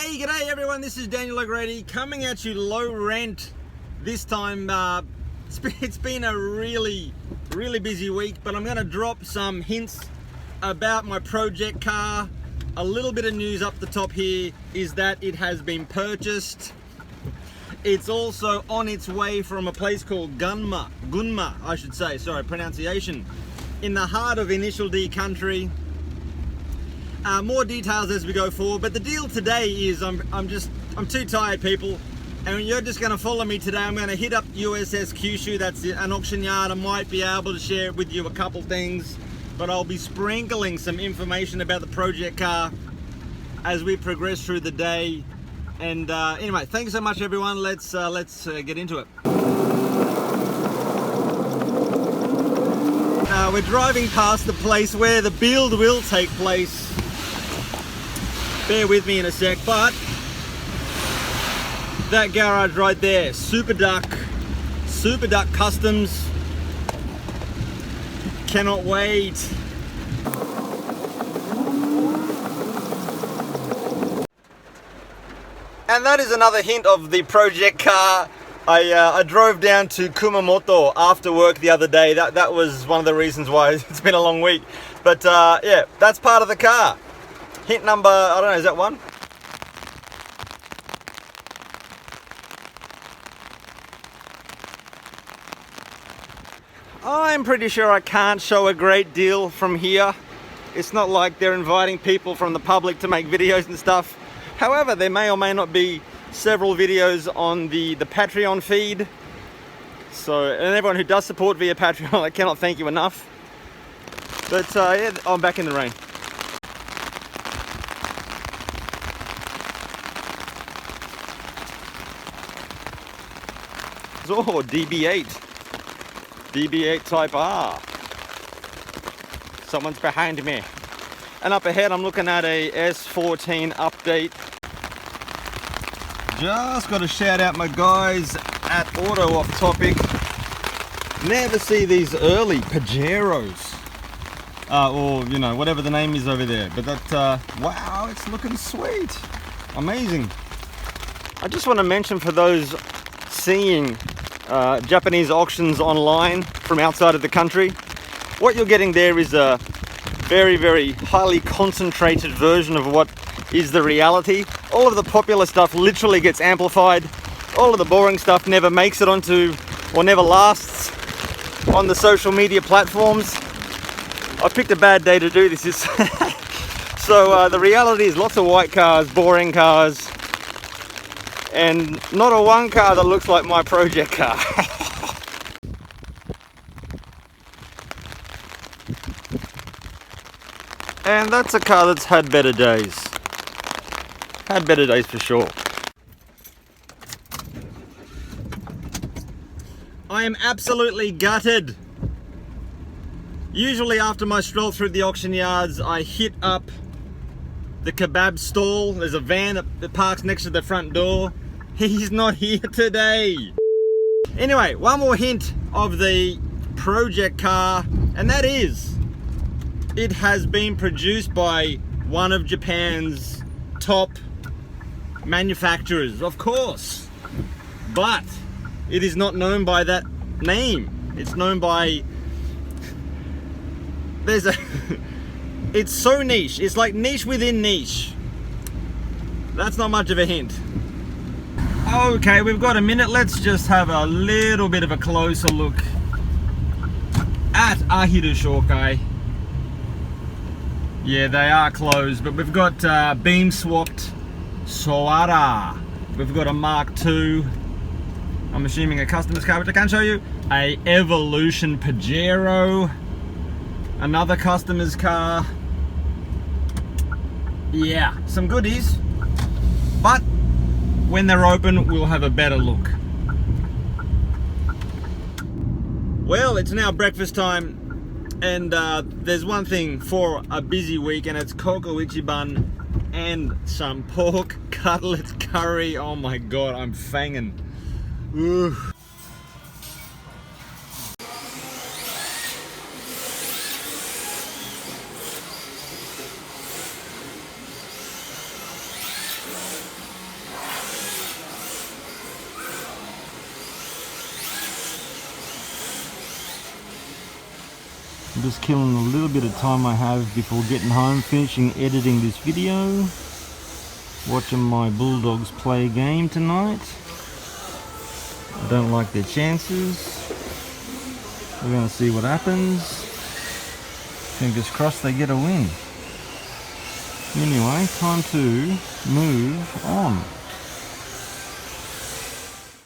Hey, g'day everyone, this is Daniel O'Grady coming at you low rent this time. It's been a really busy week, but I'm going to drop some hints about my project car. A little bit of news up the top here is that it has been purchased. It's also on its way from a place called Gunma, I should say, sorry, pronunciation, in the heart of Initial D country. More details as we go forward, but the deal today is I'm too tired, people, and you're just going to follow me today. I'm going to hit up USS Kyushu. That's an auction yard. I might be able to share with you a couple things, but I'll be sprinkling some information about the project car as we progress through the day. And anyway, thanks so much everyone. Let's get into it. We're driving past the place where the build will take place. Bear with me in a sec, but that garage right there, Super Duck Customs. Cannot wait. And that is another hint of the project car. I drove down to Kumamoto after work the other day. That was one of the reasons why it's been a long week. But yeah, that's part of the car. Hint number, I don't know, is that one? I'm pretty sure I can't show a great deal from here. It's not like they're inviting people from the public to make videos and stuff. However, there may or may not be several videos on the Patreon feed. So, and everyone who does support via Patreon, I cannot thank you enough. But yeah, I'm back in the rain. Oh, DB8 Type R. Someone's behind me. And up ahead, I'm looking at a S14 update. Just got to shout out my guys at Auto Off Topic. Never see these early Pajeros. Or, you know, whatever the name is over there. But that, wow, it's looking sweet. Amazing. I just want to mention for those seeing Japanese auctions online from outside of the country, what you're getting there is a very highly concentrated version of what is the reality. All of the popular stuff literally gets amplified. All of the boring stuff never makes it onto, or never lasts on the social media platforms. I picked a bad day to do this. So the reality is lots of white cars, boring cars, and not a one car that looks like my project car. And that's a car that's had better days. Had better days for sure. I am absolutely gutted. Usually after my stroll through the auction yards, I hit up the kebab stall. There's a van that parks next to the front door. He's not here today. Anyway, one more hint of the project car, and that is it has been produced by one of Japan's top manufacturers, of course, but it is not known by that name. It's known by, it's so niche. It's like niche within niche. That's not much of a hint. Okay, we've got a minute. Let's just have a little bit of a closer look at Ahiru Shokai. Yeah, they are closed, but we've got beam swapped Soara. We've got a Mark II. I'm assuming a customer's car, which I can't show you. A Evolution Pajero. Another customer's car. Yeah, some goodies. But when they're open, we'll have a better look. Well, it's now breakfast time, and there's one thing for a busy week, and it's Koko Ichiban and some pork cutlets curry. Oh my god, I'm fanging. Ooh. I'm just killing a little bit of time I have before getting home, finishing editing this video, watching my Bulldogs play a game tonight. I don't like their chances. We're going to see what happens. Fingers crossed they get a win. Anyway, time to move on.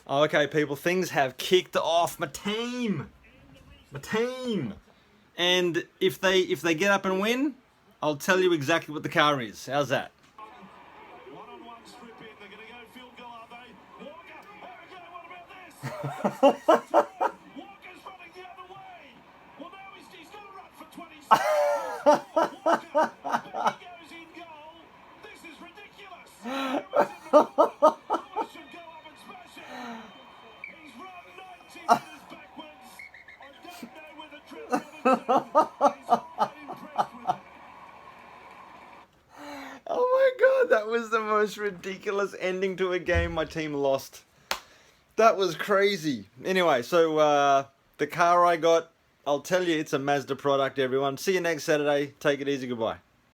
Okay, people, things have kicked off. My team. And if they get up and win, I'll tell you exactly what the car is. How's that? One-on-one strip in. They're going to go field goal, are they? Walker. There we go. What about this? Walker's running the other way. Well, now he's got to run for 20 seconds. Walker. But he goes in goal. This is ridiculous. Now he's in the corner. Oh, should go up and smash it. He's run 90 metres backwards. I don't know where the trip got himself. He's quite impressed with it. Oh my god, that was the most ridiculous ending to a game my team lost. That was crazy. Anyway, so the car I got, I'll tell you, it's a Mazda product, everyone. See you next Saturday. Take it easy. Goodbye.